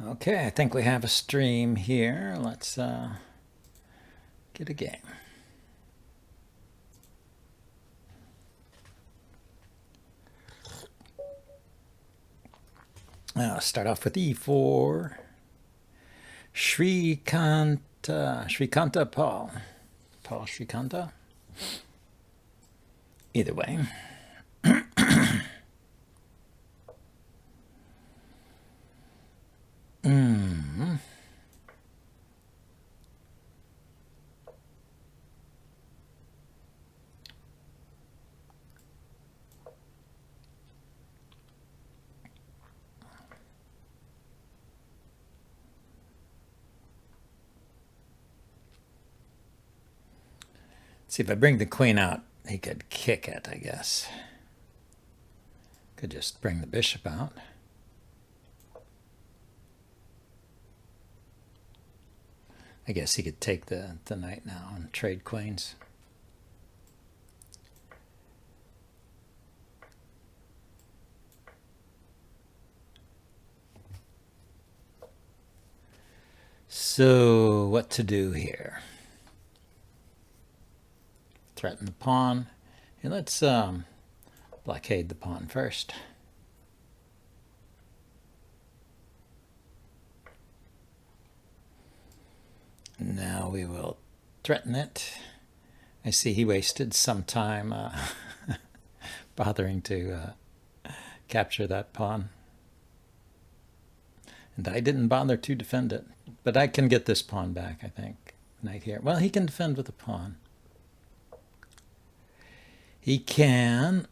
Okay, I think we have a stream here. Let's get a game. I'll start off with e4. Shrikanta Paul. Paul Shrikanta. Either way. See, if I bring the queen out, he could kick it, I guess. Could just bring the bishop out. I guess he could take the knight now and trade queens. So, what to do here? Threaten the pawn. And let's blockade the pawn first. Now we will threaten it. I see he wasted some time bothering to capture that pawn. And I didn't bother to defend it. But I can get this pawn back, I think. Knight here. Well, he can defend with a pawn. He can.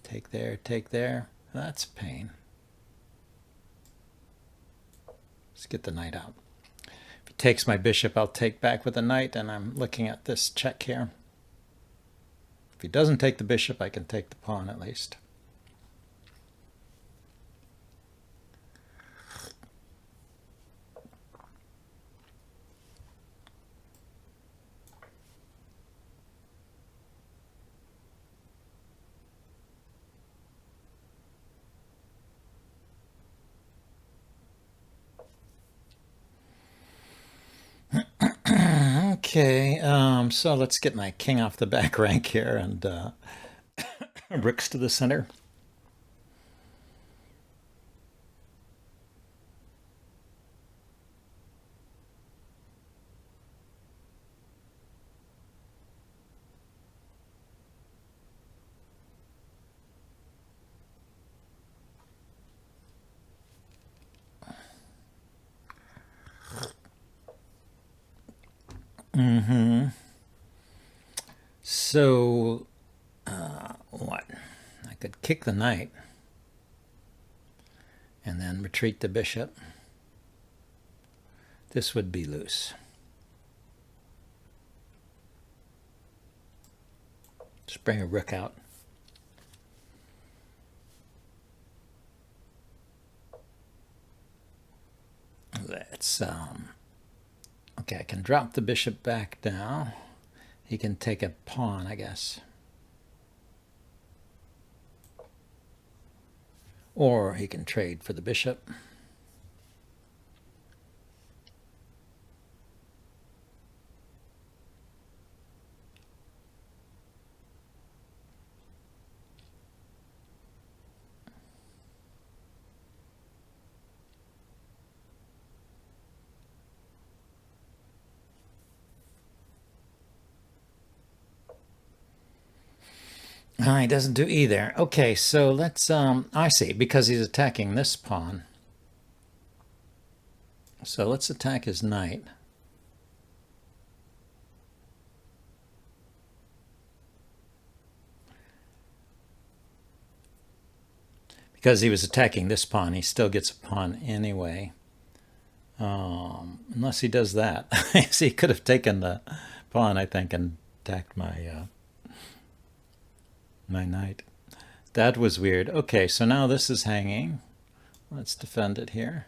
Take there, take there. That's a pain. Let's get the knight out. If he takes my bishop, I'll take back with the knight, and I'm looking at this check here. If he doesn't take the bishop, I can take the pawn at least. Okay, so let's get my king off the back rank here and rooks to the center. So, what? I could kick the knight and then retreat the bishop. This would be loose. Just bring a rook out. Let's, okay, I can drop the bishop back now. He can take a pawn, I guess. Or he can trade for the bishop. He doesn't do either. Okay, so let's, I see, because he's attacking this pawn. So let's attack his knight. Because he was attacking this pawn, he still gets a pawn anyway. Unless he does that. So he could have taken the pawn, I think, and attacked my my knight. That was weird. Okay, so now this is hanging. Let's defend it here.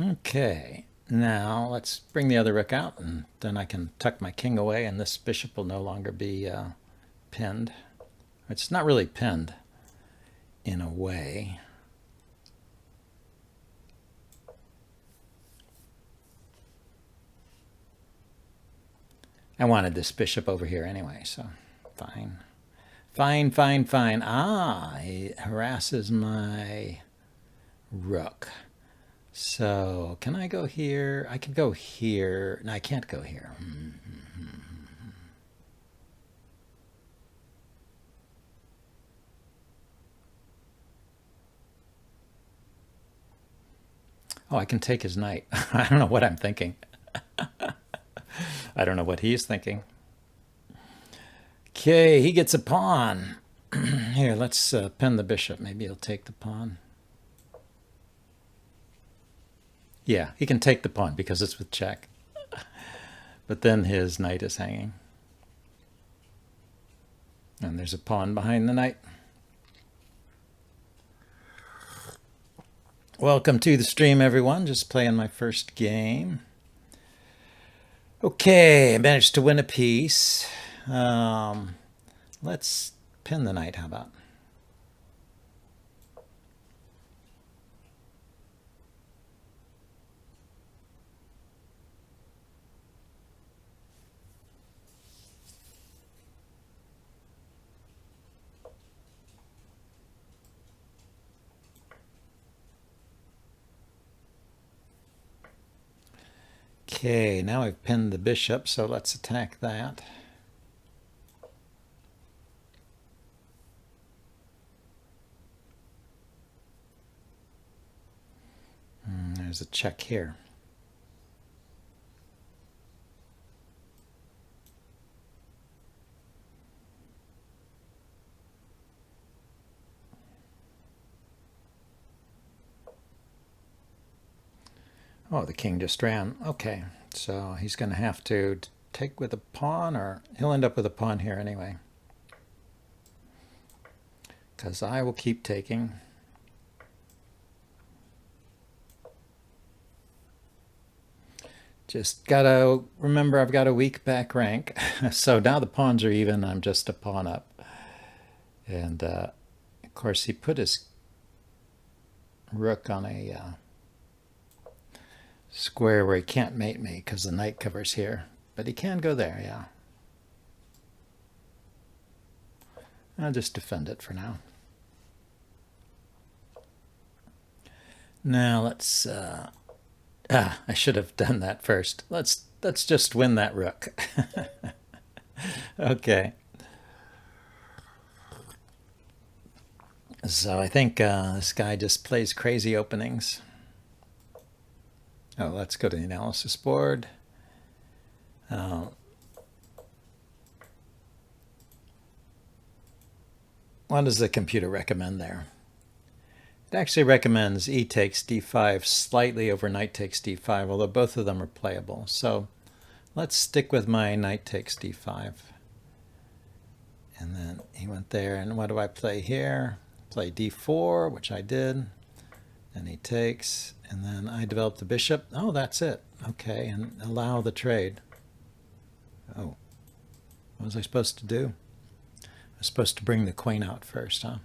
Okay, Now let's bring the other rook out, and then I can tuck my king away, and this bishop will no longer be pinned. It's not really pinned in a way. I wanted this bishop over here anyway, so fine. Fine, fine, fine. Ah, he harasses my rook. So can I go here? I can go here. No, I can't go here. Oh, I can take his knight. I don't know what I'm thinking. I don't know what he's thinking. Okay, he gets a pawn. Here, let's pin the bishop. Maybe he'll take the pawn. Yeah, he can take the pawn because it's with check. But then his knight is hanging. And there's a pawn behind the knight. Welcome to the stream, everyone. Just playing my first game. Okay, I managed to win a piece. Let's pin the knight, how about? Okay, now I've pinned the bishop, so let's attack that. There's a check here. Oh, the king just ran. Okay, so he's going to have to take with a pawn, or he'll end up with a pawn here anyway. Because I will keep taking. Just gotta remember I've got a weak back rank. So now the pawns are even, I'm just a pawn up. And of course he put his rook on a square where he can't mate me because the knight covers here. But he can go there, yeah. I'll just defend it for now. Now let's I should have done that first. Let's just win that rook. Okay. So I think this guy just plays crazy openings. Oh, let's go to the analysis board. What does the computer recommend there? It actually recommends e takes d5 slightly over knight takes d5, although both of them are playable. So let's stick with my knight takes d5. And then he went there, and what do I play here? Play d4, which I did. Then he takes, and then I develop the bishop. Oh, that's it. Okay, and allow the trade. Oh, what was I supposed to do? I was supposed to bring the queen out first, huh?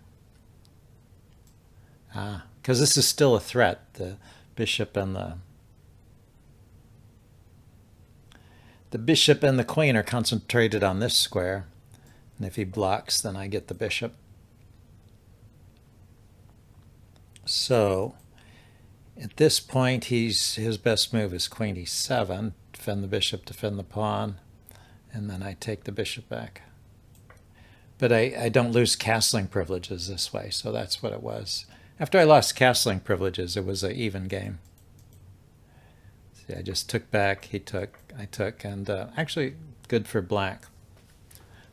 Ah, because this is still a threat. The bishop and the queen are concentrated on this square. And if he blocks, then I get the bishop. So at this point, his best move is queen e7, defend the bishop, defend the pawn, and then I take the bishop back. But I don't lose castling privileges this way, so that's what it was. After I lost castling privileges, it was an even game. See, I just took back, he took, I took, and actually good for black.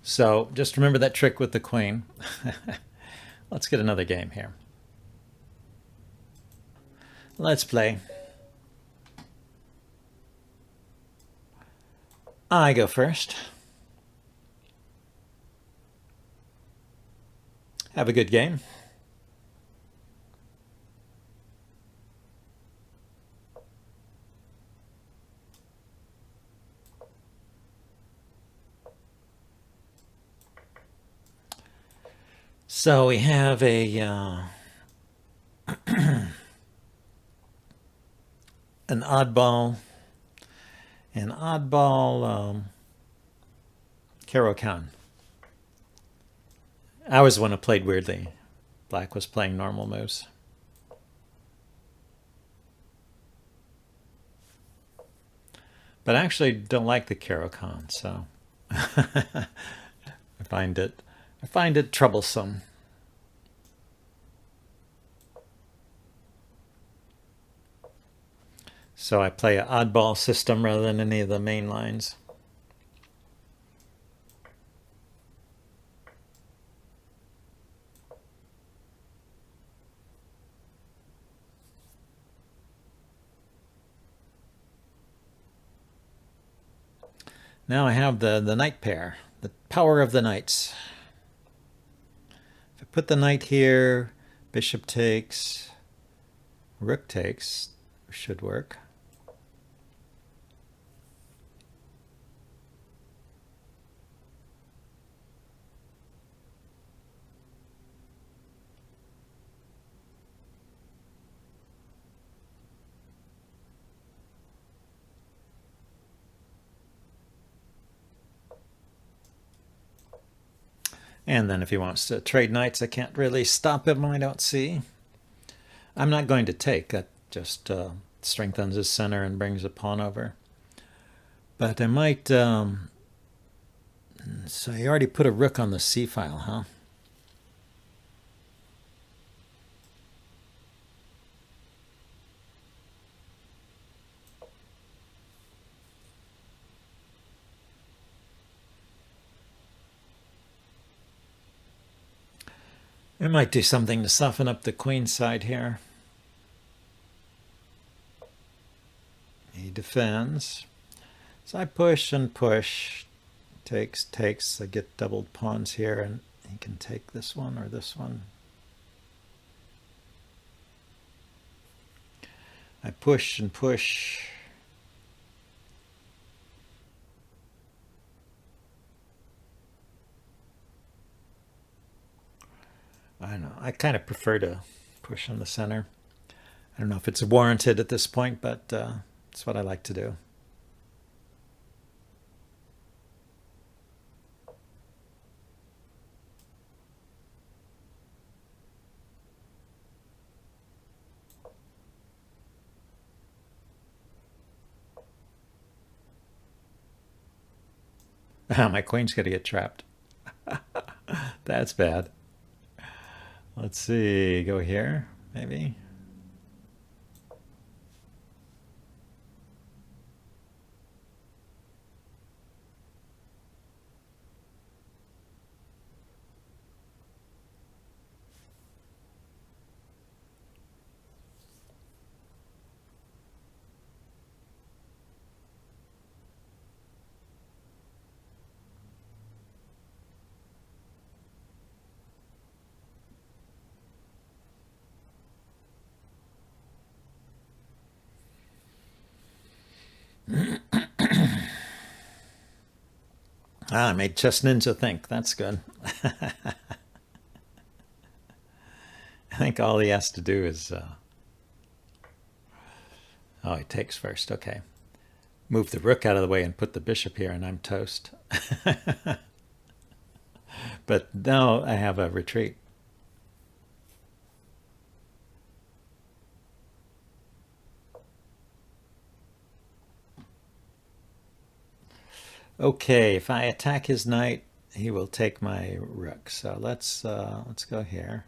So just remember that trick with the queen. Let's get another game here. Let's play. I go first. Have a good game. So we have a an oddball, Caro-Kann. I was the one who played weirdly. Black was playing normal moves. But I actually don't like the Caro-Kann, so I find it troublesome. So I play an oddball system rather than any of the main lines. Now I have the knight pair, the power of the knights. If I put the knight here, bishop takes, rook takes, should work. And then if he wants to trade knights, I can't really stop him, I don't see. I'm not going to take. That just strengthens his center and brings a pawn over. But I might... so you already put a rook on the c file, huh? I might do something to soften up the queen side here. He defends. So I push and push. Takes. I get doubled pawns here, and he can take this one or this one. I push and push. I don't know. I kind of prefer to push in the center. I don't know if it's warranted at this point, but it's what I like to do. My queen's going to get trapped. That's bad. Let's see. Go here, maybe. I made Chess Ninja think. That's good. I think all he has to do is... oh, he takes first. Okay. Move the rook out of the way and put the bishop here, and I'm toast. But now I have a retreat. Okay, if I attack his knight, he will take my rook. So let's go here.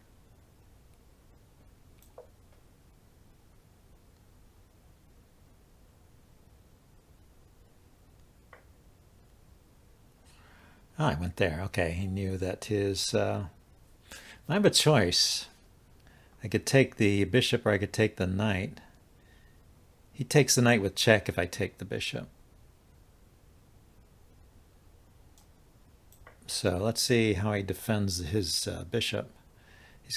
Oh, I went there. Okay, he knew that his... I have a choice. I could take the bishop or I could take the knight. He takes the knight with check if I take the bishop. So let's see how he defends his bishop.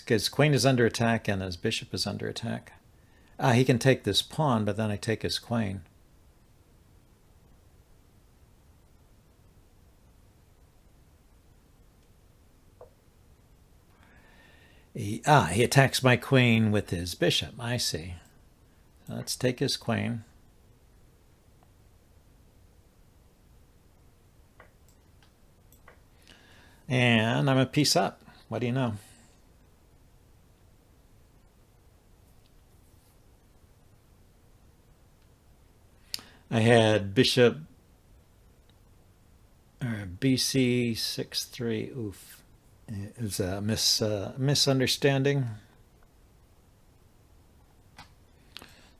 His queen is under attack and his bishop is under attack. He can take this pawn, but then I take his queen. He attacks my queen with his bishop. I see. So let's take his queen. And I'm a piece up. What do you know? I had bishop or BC 6-3. Oof. It was a misunderstanding.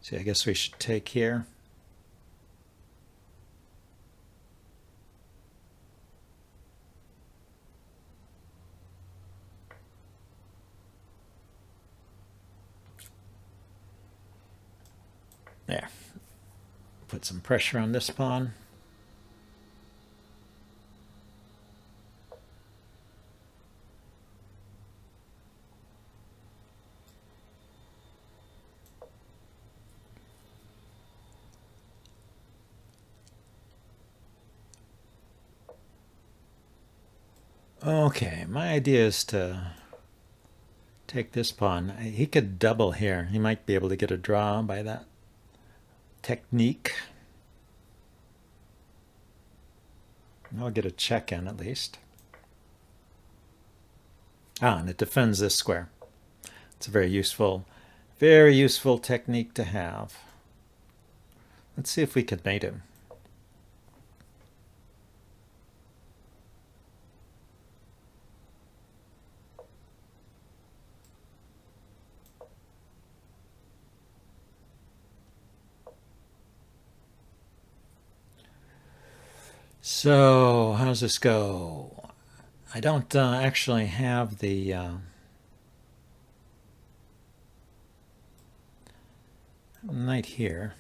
See, I guess we should take here. There. Put some pressure on this pawn. Okay, my idea is to take this pawn. He could double here. He might be able to get a draw by that technique. I'll get a check in at least. And it defends this square. It's a very useful technique to have. Let's see if we can mate him. So, how's this go? I don't actually have the knight here.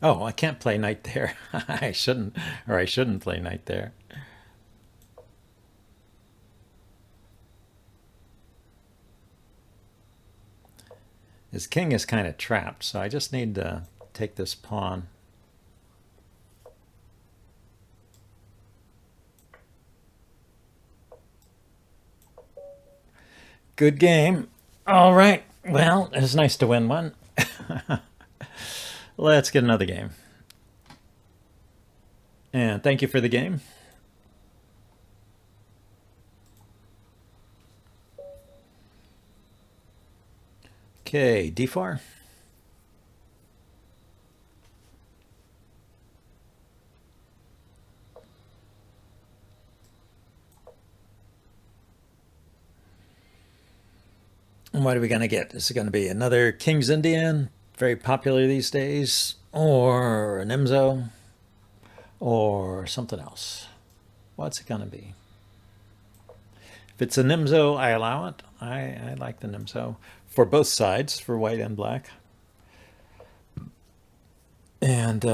Oh, I can't play knight there. I shouldn't play knight there. His king is kind of trapped, so I just need to take this pawn. Good game. All right. Well, it was nice to win one. Let's get another game. And thank you for the game. Okay, d4. And what are we going to get? Is it going to be another King's Indian, very popular these days, or an Nimzo, or something else? What's it going to be? If it's a Nimzo, I allow it. I like the Nimzo for both sides, for white and black. And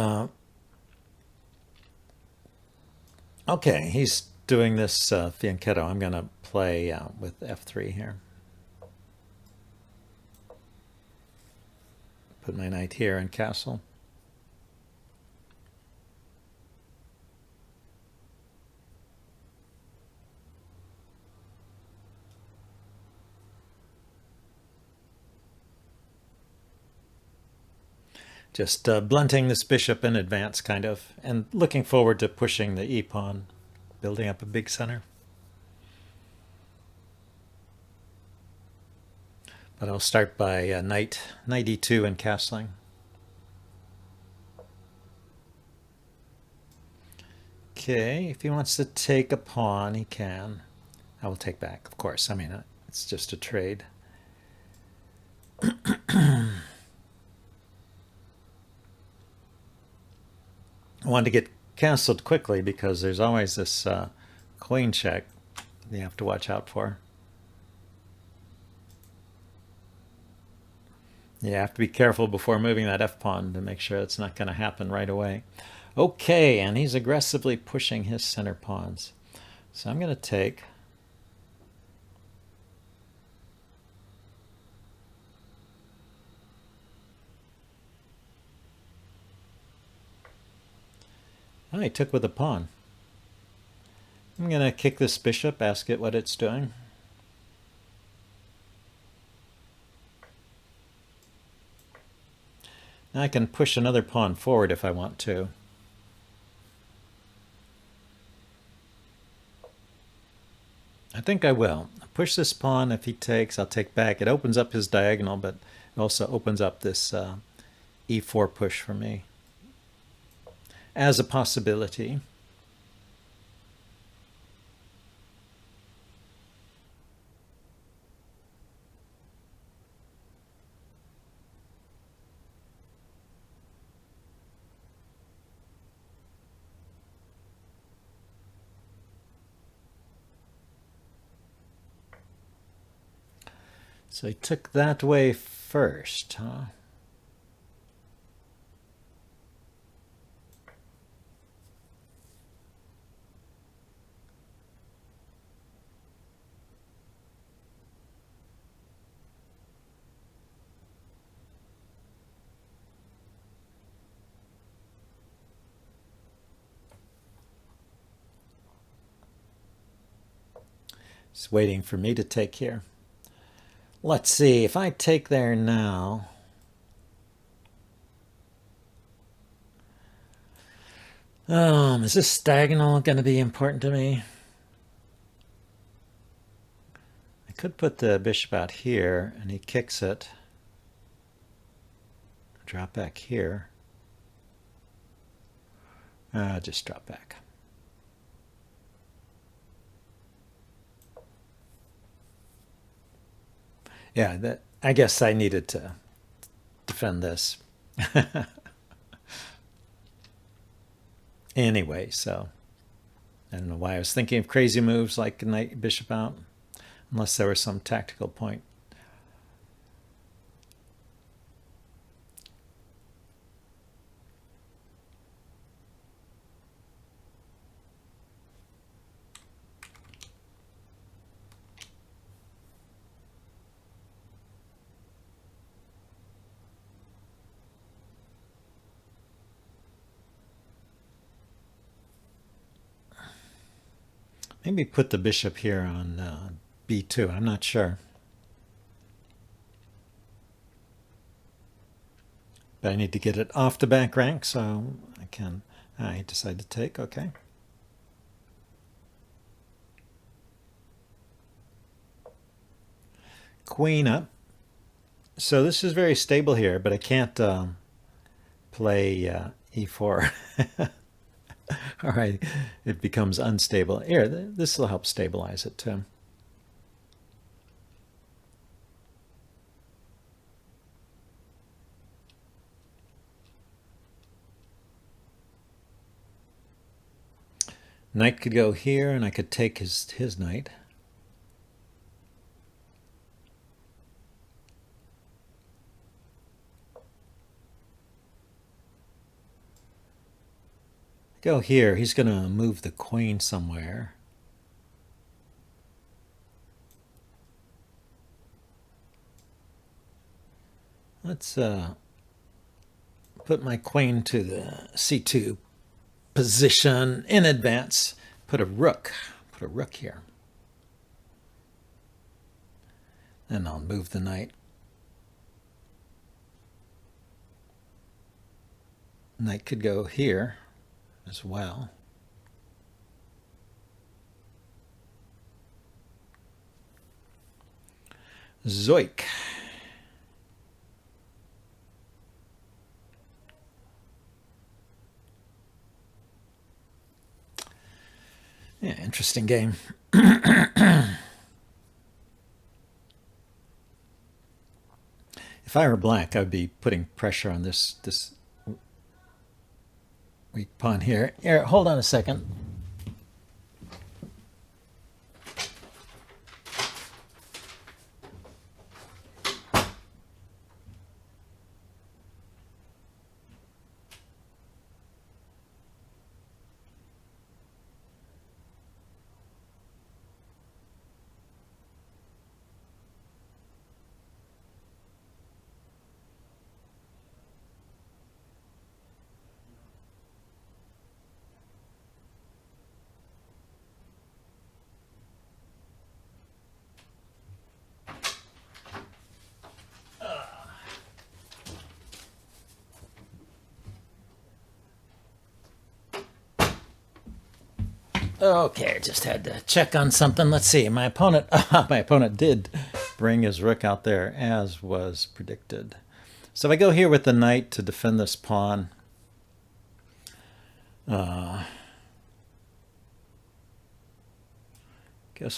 okay, he's doing this fianchetto. I'm going to play with f3 here. Put my knight here and castle. Just blunting this bishop in advance, kind of, and looking forward to pushing the e-pawn, building up a big center. But I'll start by knight e2 and castling. Okay, if he wants to take a pawn, he can. I will take back, of course. I mean, it's just a trade. I wanted to get castled quickly because there's always this queen check you have to watch out for. You have to be careful before moving that f-pawn to make sure it's not going to happen right away. Okay, and he's aggressively pushing his center pawns. So I'm going to take. Oh, he took with a pawn. I'm going to kick this bishop, ask it what it's doing. Now I can push another pawn forward if I want to. I think I will. Push this pawn. If he takes, I'll take back. It opens up his diagonal, but it also opens up this e4 push for me as a possibility. So he took that way first, huh? He's waiting for me to take here. Let's see, if I take there now, is this diagonal going to be important to me? I could put the bishop out here, and he kicks it. Drop back here. Just drop back. Yeah, I guess I needed to defend this. Anyway, so I don't know why I was thinking of crazy moves like knight bishop out, unless there was some tactical point. Maybe put the bishop here on b2. I'm not sure. But I need to get it off the back rank, so I can. I decide to take. Okay. Queen up. So this is very stable here, but I can't play e4. All right, it becomes unstable. Here, this will help stabilize it too. Knight could go here, and I could take his knight. Go here. He's going to move the queen somewhere. Let's put my queen to the c2 position in advance. Put a rook here. And I'll move the knight. Knight could go here as well. Zoik. Yeah, interesting game. If I were black, I'd be putting pressure on this weak pawn here. Here, hold on a second. Okay, I just had to check on something. Let's see. My opponent did bring his rook out there as was predicted. So if I go here with the knight to defend this pawn, guess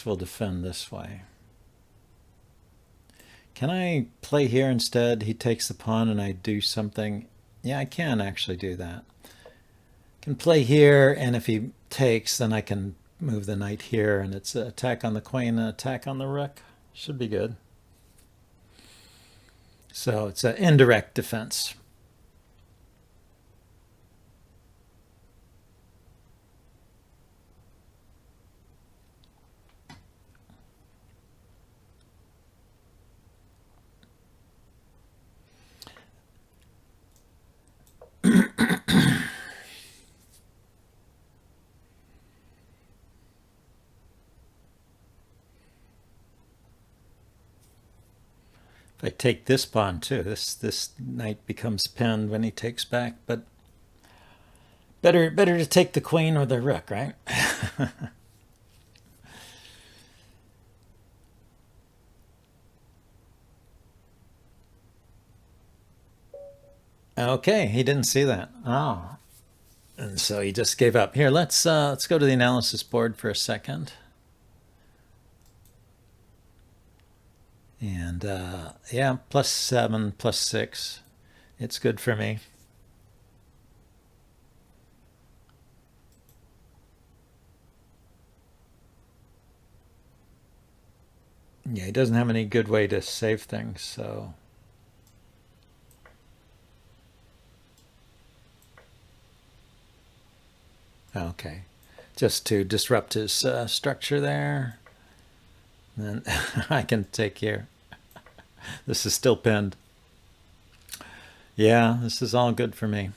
we'll defend this way. Can I play here instead? He takes the pawn and I do something. Yeah, I can actually do that. Can play here, and if he takes, then I can move the knight here, and it's an attack on the queen and attack on the rook. Should be good. So it's an indirect defense. If I take this pawn too, this knight becomes pinned when he takes back, but better to take the queen or the rook, right? Okay, he didn't see that. Oh. And so he just gave up. Here, let's go to the analysis board for a second. And yeah, +7, +6. It's good for me. Yeah, he doesn't have any good way to save things, so. Okay, just to disrupt his structure there. Then I can take here. This is still pinned. Yeah, this is all good for me.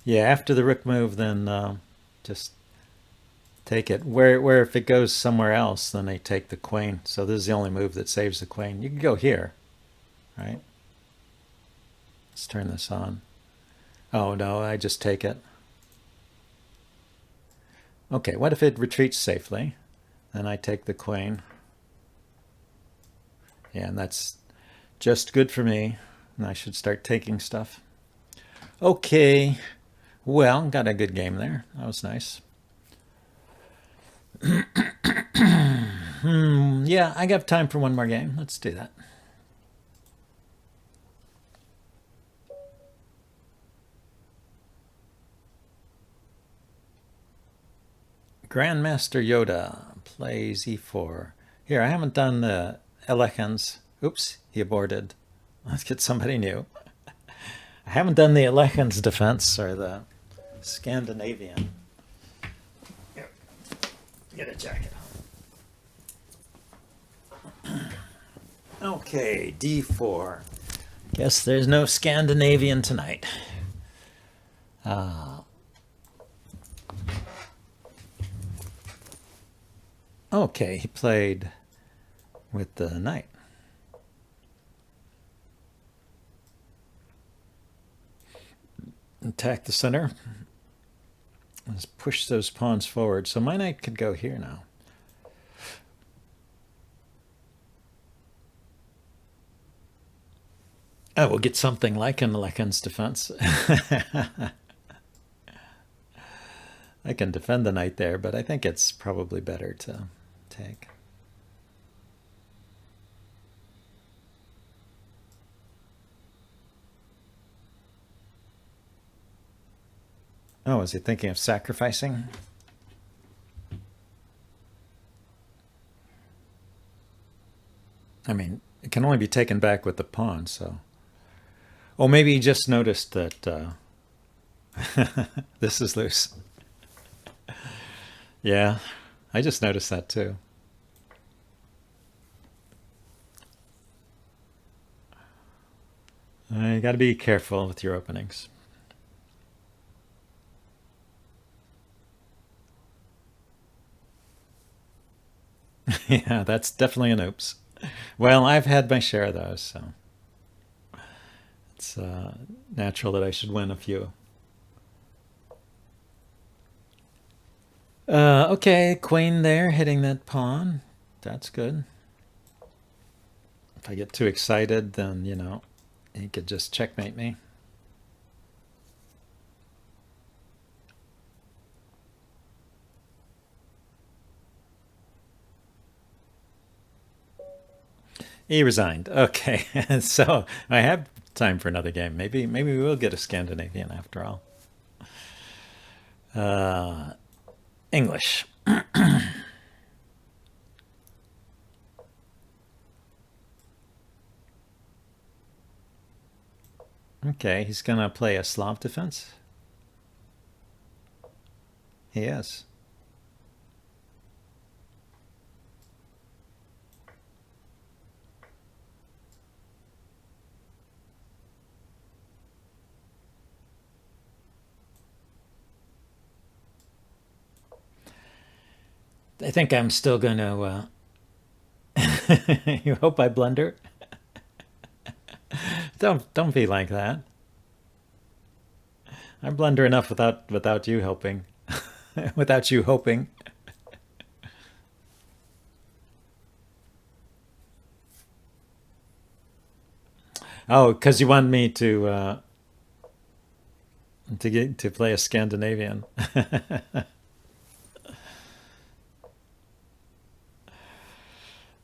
Yeah, after the rook move, then just take it. Where if it goes somewhere else, then they take the queen. So this is the only move that saves the queen. You can go here, right? Let's turn this on. Oh no, I just take it. Okay, what if it retreats safely? Then I take the queen. Yeah, and that's just good for me. And I should start taking stuff. Okay, well, got a good game there. That was nice. Yeah, I got time for one more game. Let's do that. Grandmaster Yoda plays e4. Here, I haven't done the Alechans. Oops, he aborted. Let's get somebody new. I haven't done the Alechans defense or the Scandinavian. Here, get a jacket on. Okay, d4. Guess there's no Scandinavian tonight. Okay, he played with the knight. Attack the center. Let's push those pawns forward. So my knight could go here now. Oh, we'll get something like an Alechans defense. I can defend the knight there, but I think it's probably better to take. Oh, is he thinking of sacrificing? I mean, it can only be taken back with the pawn, so. Oh, maybe he just noticed that this is loose. Yeah, I just noticed that too. You got to be careful with your openings. Yeah, that's definitely an oops. Well, I've had my share of those, so. It's natural that I should win a few. Okay, queen there, hitting that pawn. That's good. If I get too excited, then, you know, he could just checkmate me. He resigned. Okay, so I have time for another game. Maybe we will get a Scandinavian after all. English. Okay, he's gonna play a Slav defense. He is. I think I'm still going to. You hope I blunder? Don't be like that. I blunder enough without you helping, without you hoping. Oh, because you want me to play a Scandinavian.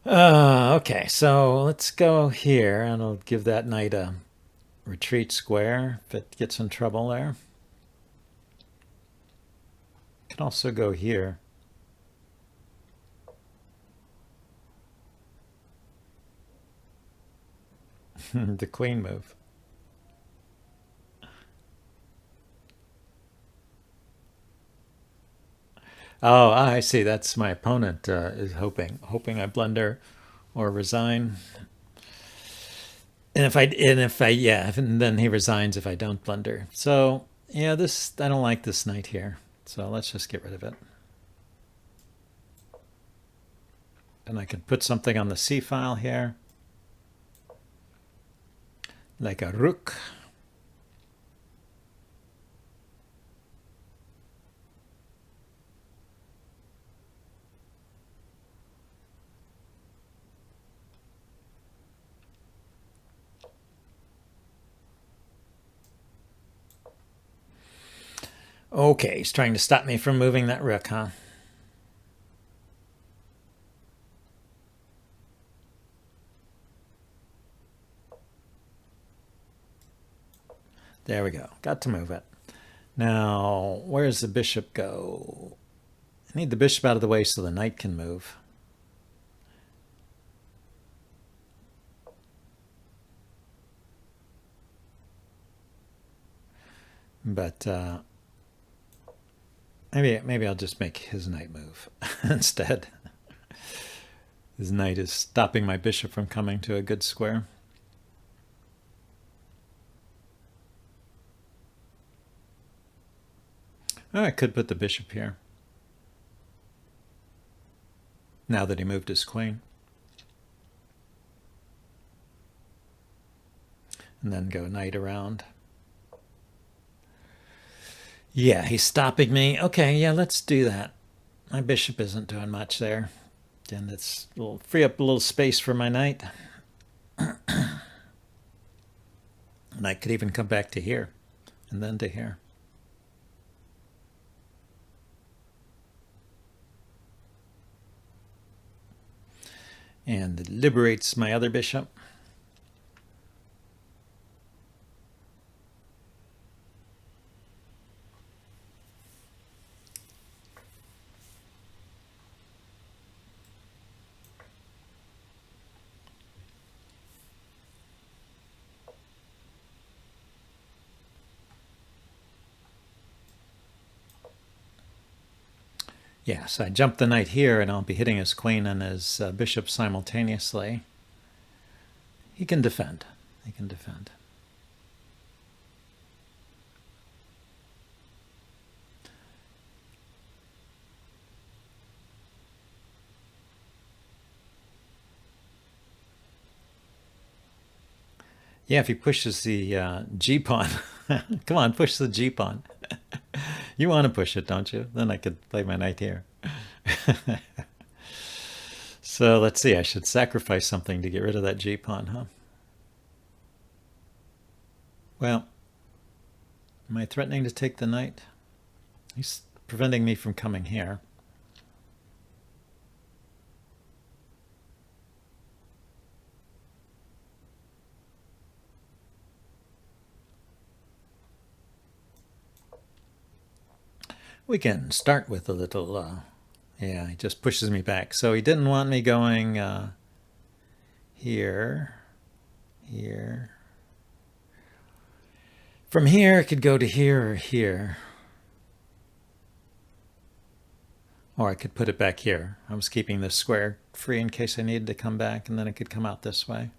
Okay, so let's go here, and I'll give that knight a retreat square if it gets in trouble there. Can also go here. The queen move. Oh, I see. That's my opponent is hoping I blunder or resign. And and then he resigns if I don't blunder. So yeah, I don't like this knight here. So let's just get rid of it. And I could put something on the c file here, like a rook. Okay, he's trying to stop me from moving that rook, huh? There we go. Got to move it. Now, where does the bishop go? I need the bishop out of the way so the knight can move. But maybe I'll just make his knight move instead. His knight is stopping my bishop from coming to a good square. Oh, I could put the bishop here, now that he moved his queen. And then go knight around. Yeah, he's stopping me. Okay, yeah, let's do that. My bishop isn't doing much there. And it's free up a little space for my knight. And I could even come back to here and then to here. And it liberates my other bishop. Yes, I jump the knight here, and I'll be hitting his queen and his bishop simultaneously. He can defend. He can defend. Yeah, if he pushes the G pawn. Come on, push the G pawn. You want to push it, don't you? Then I could play my knight here. So let's see, I should sacrifice something to get rid of that G pawn, huh? Well, am I threatening to take the knight? He's preventing me from coming here. We can start with a little, yeah, he just pushes me back. So he didn't want me going here, here. From here, it could go to here or here. Or I could put it back here. I was keeping this square free in case I needed to come back, and then it could come out this way.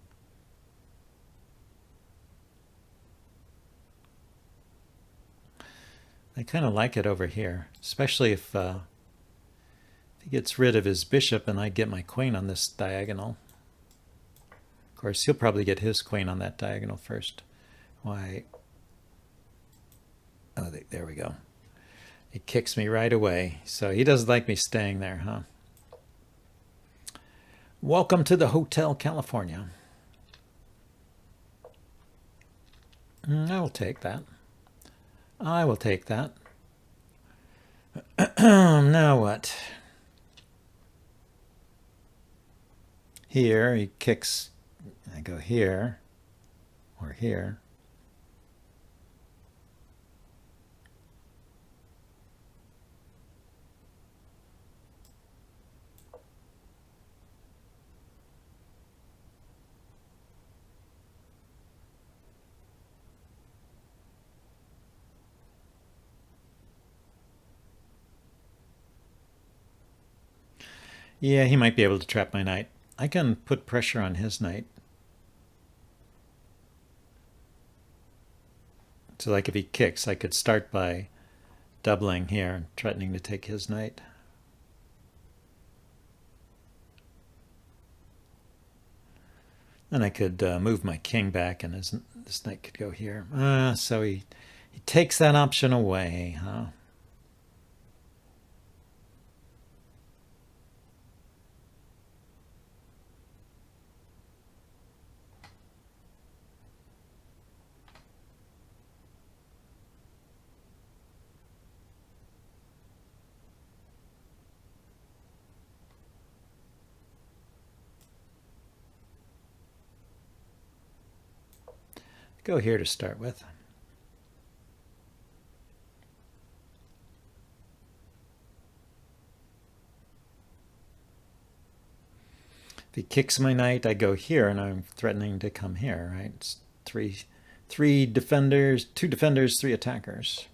I kind of like it over here, especially if he gets rid of his bishop and I get my queen on this diagonal. Of course, he'll probably get his queen on that diagonal first. Why? Oh, there we go. It kicks me right away. So he doesn't like me staying there, huh? Welcome to the Hotel California. I will take that. I will take that. Now what? Here, he kicks. I go here or here. Yeah, he might be able to trap my knight. I can put pressure on his knight. So like if he kicks, I could start by doubling here and threatening to take his knight. Then I could move my king back and this knight could go here. So he takes that option away, huh? Go here to start with. If he kicks my knight, I go here, and I'm threatening to come here, right? It's three defenders, 2 defenders, 3 attackers.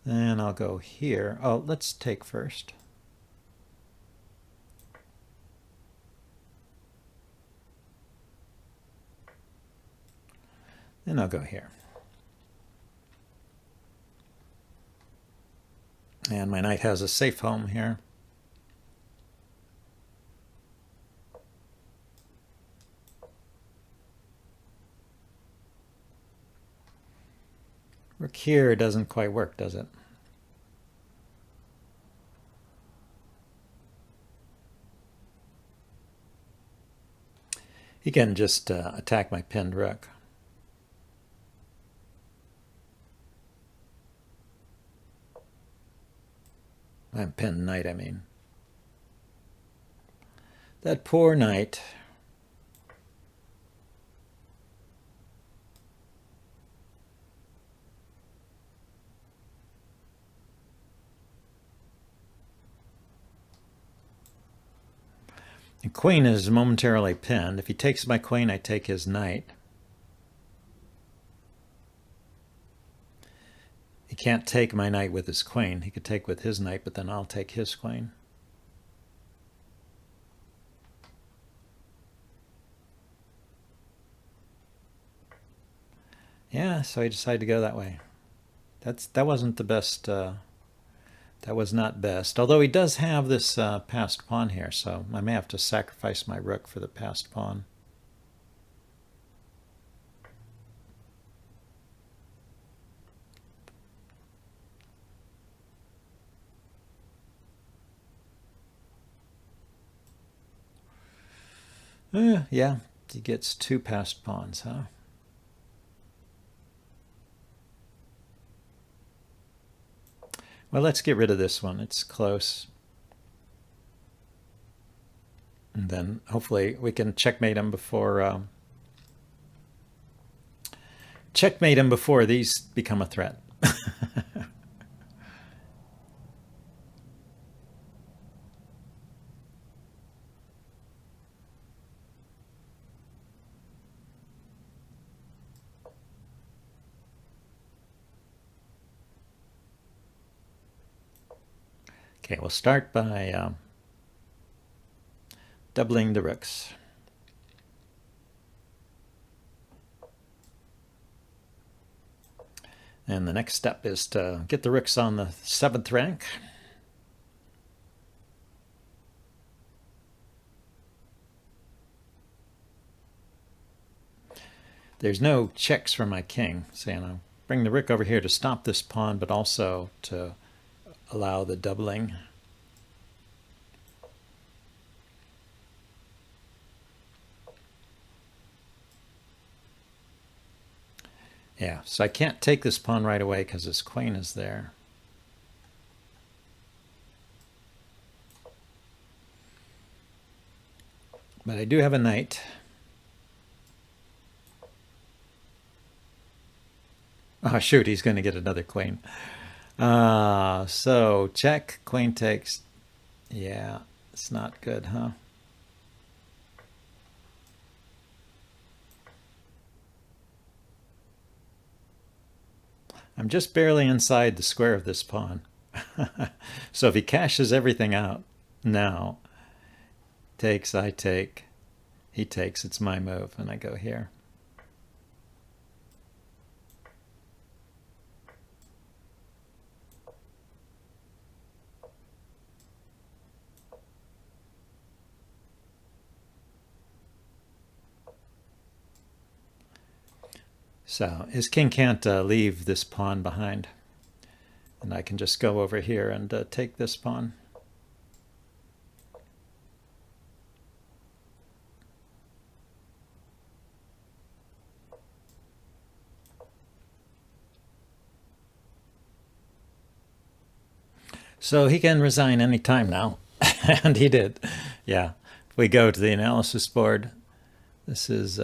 Then I'll go here. Oh, let's take first. Then I'll go here. And my knight has a safe home here. Rook here doesn't quite work, does it? He can just attack my pinned rook. I'm pinned knight, I mean. That poor knight. The queen is momentarily pinned. If he takes my queen, I take his knight. He can't take my knight with his queen. He could take with his knight, but then I'll take his queen. Yeah, so I decided to go that way. That wasn't the best. That was not best. Although he does have this passed pawn here, so I may have to sacrifice my rook for the passed pawn. Yeah, he gets 2 passed pawns, huh? Well, let's get rid of this one. It's close. And then hopefully we can checkmate him before these become a threat. Okay, we'll start by doubling the rooks. And the next step is to get the rooks on the 7th rank. There's no checks for my king, saying I'll bring the rook over here to stop this pawn, but also to allow the doubling. Yeah, so I can't take this pawn right away because this queen is there. But I do have a knight. Oh, shoot, he's going to get another queen. So check, queen takes. Yeah, it's not good, huh? I'm just barely inside the square of this pawn. So if he cashes everything out now, takes, I take, he takes, it's my move, and I go here. So his king can't leave this pawn behind. And I can just go over here and take this pawn. So he can resign any time now. And he did. Yeah. If we go to the analysis board, this is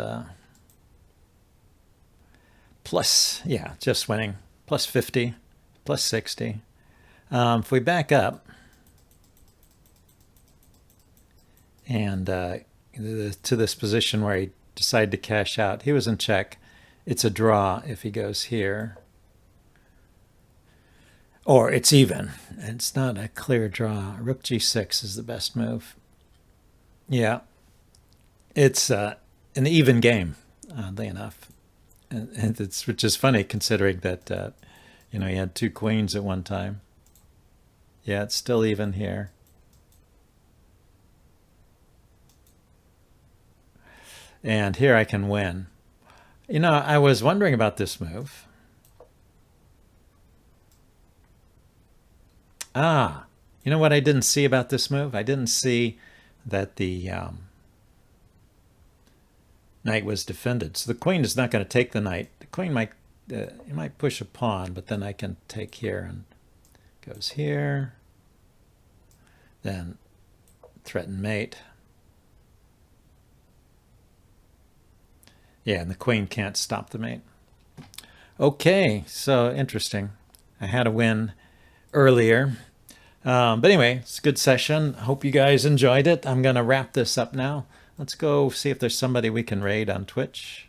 plus, yeah, just winning. Plus 50, plus 60. If we back up and to this position where he decided to cash out, he was in check. It's a draw if he goes here. Or it's even. It's not a clear draw. Rook g6 is the best move. Yeah. It's an even game, oddly enough. And it's, which is funny considering that, you know, he had 2 queens at one time. Yeah, it's still even here. And here I can win. You know, I was wondering about this move. Ah, you know what I didn't see about this move? I didn't see that the knight was defended. So the queen is not going to take the knight. The queen might, it might push a pawn, but then I can take here and goes here. Then threaten mate. Yeah, and the queen can't stop the mate. Okay, so interesting. I had a win earlier. But anyway, it's a good session. Hope you guys enjoyed it. I'm going to wrap this up now. Let's go see if there's somebody we can raid on Twitch.